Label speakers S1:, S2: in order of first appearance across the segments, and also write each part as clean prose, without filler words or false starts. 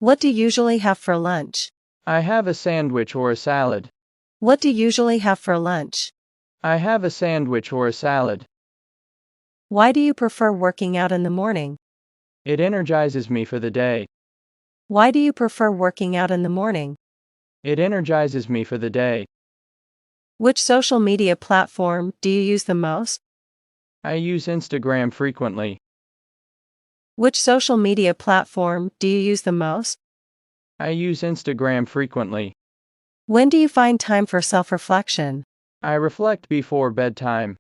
S1: What do you usually have for lunch?
S2: I have a sandwich or a salad.
S1: What do you usually have for lunch?
S2: I have a sandwich or a salad.
S1: Why do you prefer working out in the morning?
S2: It energizes me for the day.
S1: Why do you prefer working out in the morning?
S2: It energizes me for the day.
S1: Which social media platform do you use the most?
S2: I use Instagram frequently.
S1: Which social media platform do you use the most?
S2: I use Instagram frequently.
S1: When do you find time for self-reflection?
S2: I reflect before bedtime.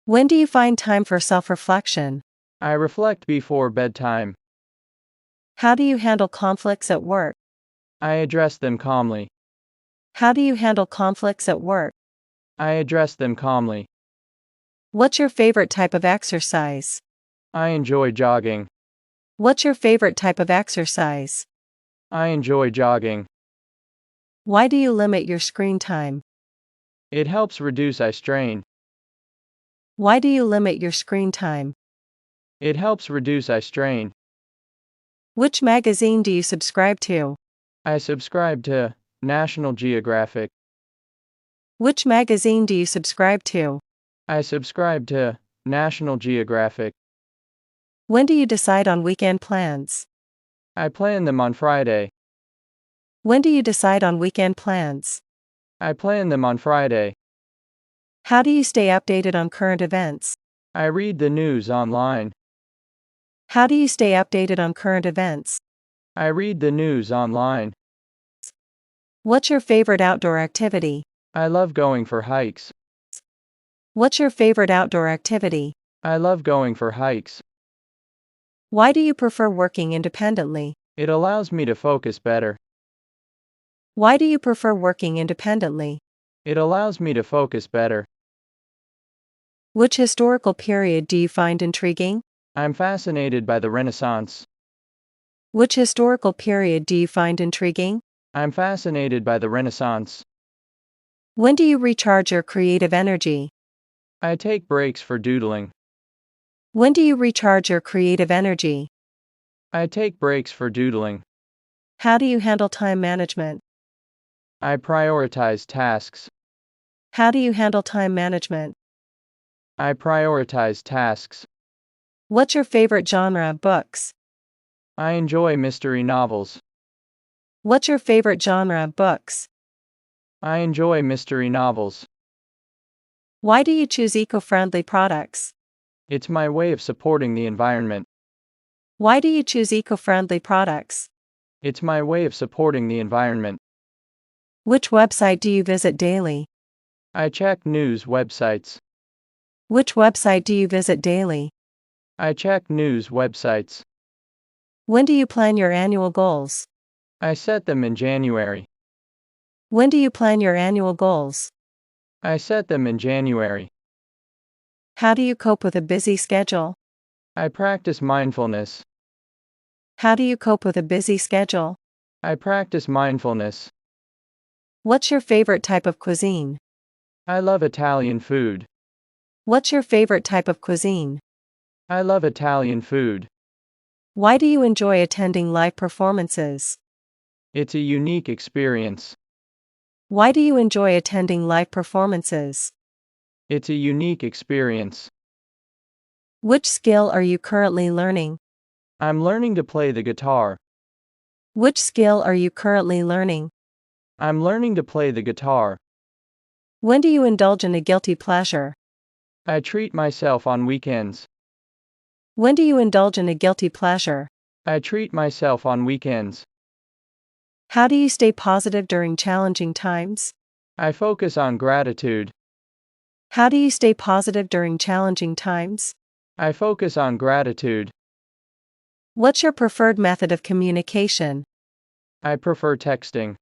S1: When do you find time for self-reflection?
S2: I reflect before bedtime.
S1: How do you handle conflicts at work?
S2: I address them calmly.
S1: How do you handle conflicts at work?
S2: I address them calmly.
S1: What's your favorite type of exercise?
S2: I enjoy jogging.
S1: What's your favorite type of exercise?
S2: I enjoy jogging.
S1: Why do you limit your screen time?
S2: It helps reduce eye strain.
S1: Why do you limit your screen time?
S2: It helps reduce eye strain.
S1: Which magazine do you subscribe to?
S2: I subscribe to National Geographic.
S1: Which magazine do you subscribe to?
S2: I subscribe to National Geographic.
S1: When do you decide on weekend plans?
S2: I plan them on Friday.
S1: When do you decide on weekend plans?
S2: I plan them on Friday.
S1: How do you stay updated on current events?
S2: I read the news online.
S1: How do you stay updated on current events?
S2: I read the news online.
S1: What's your favorite outdoor activity?
S2: I love going for hikes.
S1: What's your favorite outdoor activity?
S2: I love going for hikes.
S1: Why do you prefer working independently?
S2: It allows me to focus better.
S1: Why do you prefer working independently?
S2: It allows me to focus better.
S1: Which historical period do you find intriguing?
S2: I'm fascinated by the Renaissance.
S1: Which historical period do you find intriguing?
S2: I'm fascinated by the Renaissance.
S1: When do you recharge your creative energy?
S2: I take breaks for doodling.
S1: When do you recharge your creative energy?
S2: I take breaks for doodling.
S1: How do you handle time management?
S2: I prioritize tasks.
S1: How do you handle time management?
S2: I prioritize tasks.
S1: What's your favorite genre of books?
S2: I enjoy mystery novels.
S1: What's your favorite genre of books?
S2: I enjoy mystery novels.
S1: Why do you choose eco-friendly products?
S2: It's my way of supporting the environment.
S1: Why do you choose eco-friendly products?
S2: It's my way of supporting the environment.
S1: Which website do you visit daily?
S2: I check news websites.
S1: Which website do you visit daily?
S2: I check news websites.
S1: When do you plan your annual goals?
S2: I set them in January.
S1: When do you plan your annual goals?
S2: I set them in January.
S1: How do you cope with a busy schedule?
S2: I practice mindfulness.
S1: How do you cope with a busy schedule?
S2: I practice mindfulness.
S1: What's your favorite type of cuisine?
S2: I love Italian food.
S1: What's your favorite type of cuisine?
S2: I love Italian food.
S1: Why do you enjoy attending live performances?
S2: It's a unique experience.
S1: Why do you enjoy attending live performances?
S2: It's a unique experience.
S1: Which skill are you currently learning?
S2: I'm learning to play the guitar.
S1: Which skill are you currently learning?
S2: I'm learning to play the guitar.
S1: When do you indulge in a guilty pleasure?
S2: I treat myself on weekends.
S1: When do you indulge in a guilty pleasure?
S2: I treat myself on weekends.
S1: How do you stay positive during challenging times?
S2: I focus on gratitude.
S1: How do you stay positive during challenging times?
S2: I focus on gratitude.
S1: What's your preferred method of communication?
S2: I prefer texting.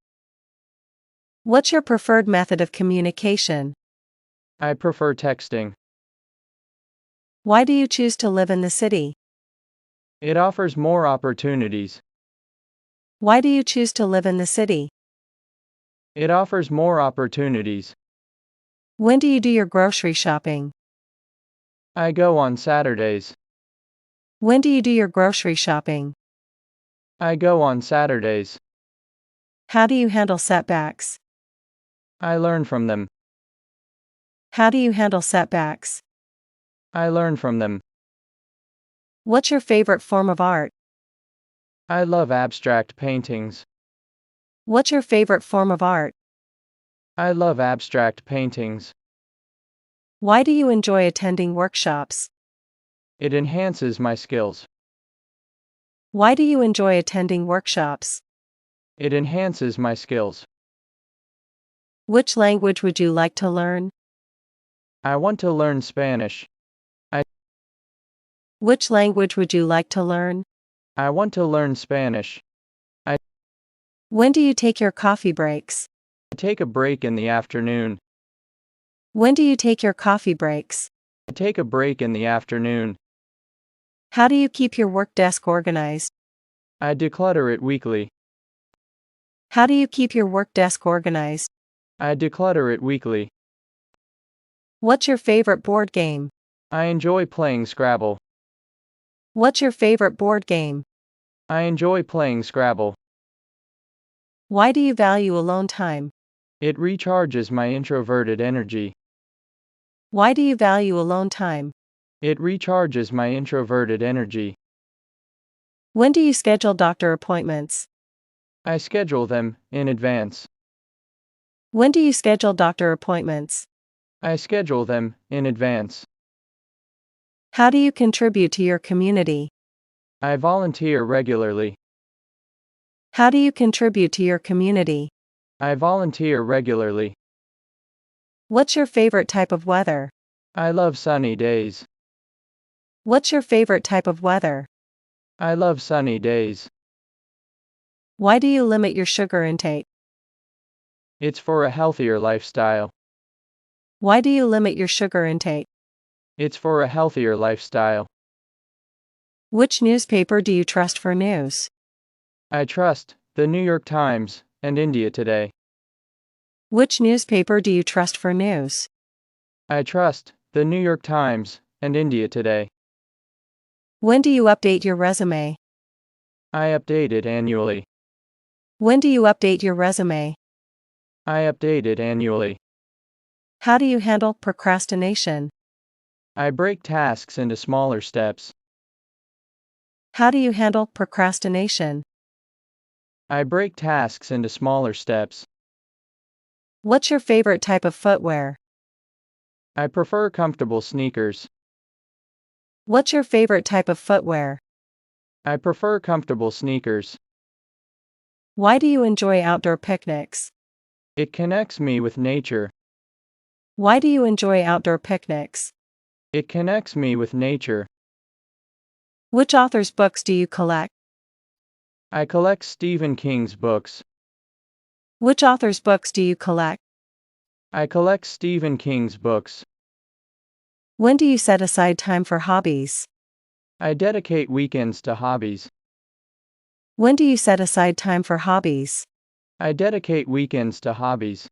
S1: What's your preferred method of communication?
S2: I prefer texting.
S1: Why do you choose to live in the city?
S2: It offers more opportunities.
S1: Why do you choose to live in the city?
S2: It offers more opportunities.
S1: When do you do your grocery shopping?
S2: I go on Saturdays.
S1: When do you do your grocery shopping?
S2: I go on Saturdays.
S1: How do you handle setbacks?
S2: I learn from them.
S1: How do you handle setbacks?
S2: I learn from them.
S1: What's your favorite form of art?
S2: I love abstract paintings.
S1: What's your favorite form of art?
S2: I love abstract paintings.
S1: Why do you enjoy attending workshops?
S2: It enhances my skills.
S1: Why do you enjoy attending workshops?
S2: It enhances my skills.
S1: Which language would you like to learn?
S2: I want to learn Spanish.
S1: Which language would you like to learn?
S2: I want to learn Spanish.
S1: When do you take your coffee breaks?
S2: I take a break in the afternoon.
S1: When do you take your coffee breaks?
S2: I take a break in the afternoon.
S1: How do you keep your work desk organized?
S2: I declutter it weekly.
S1: How do you keep your work desk organized?
S2: I declutter it weekly.
S1: What's your favorite board game?
S2: I enjoy playing Scrabble.
S1: What's your favorite board game?
S2: I enjoy playing Scrabble.
S1: Why do you value alone time?
S2: It recharges my introverted energy.
S1: Why do you value alone time?
S2: It recharges my introverted energy.
S1: When do you schedule doctor appointments?
S2: I schedule them in advance.
S1: When do you schedule doctor appointments?
S2: I schedule them in advance.
S1: How do you contribute to your community?
S2: I volunteer regularly.
S1: How do you contribute to your community?
S2: I volunteer regularly.
S1: What's your favorite type of weather?
S2: I love sunny days.
S1: What's your favorite type of weather?
S2: I love sunny days.
S1: Why do you limit your sugar intake?
S2: It's for a healthier lifestyle.
S1: Why do you limit your sugar intake?
S2: It's for a healthier lifestyle.
S1: Which newspaper do you trust for news?
S2: I trust the New York Times and India Today.
S1: Which newspaper do you trust for news?
S2: I trust the New York Times and India Today.
S1: When do you update your resume?
S2: I update it annually.
S1: When do you update your resume?
S2: I update it annually.
S1: How do you handle procrastination?
S2: I break tasks into smaller steps.
S1: How do you handle procrastination?
S2: I break tasks into smaller steps.
S1: What's your favorite type of footwear?
S2: I prefer comfortable sneakers.
S1: What's your favorite type of footwear?
S2: I prefer comfortable sneakers.
S1: Why do you enjoy outdoor picnics?
S2: It connects me with nature.
S1: Why do you enjoy outdoor picnics?
S2: It connects me with nature.
S1: Which author's books do you collect?
S2: I collect Stephen King's books.
S1: Which author's books do you collect?
S2: I collect Stephen King's books.
S1: When do you set aside time for hobbies?
S2: I dedicate weekends to hobbies.
S1: When do you set aside time for hobbies?
S2: I dedicate weekends to hobbies.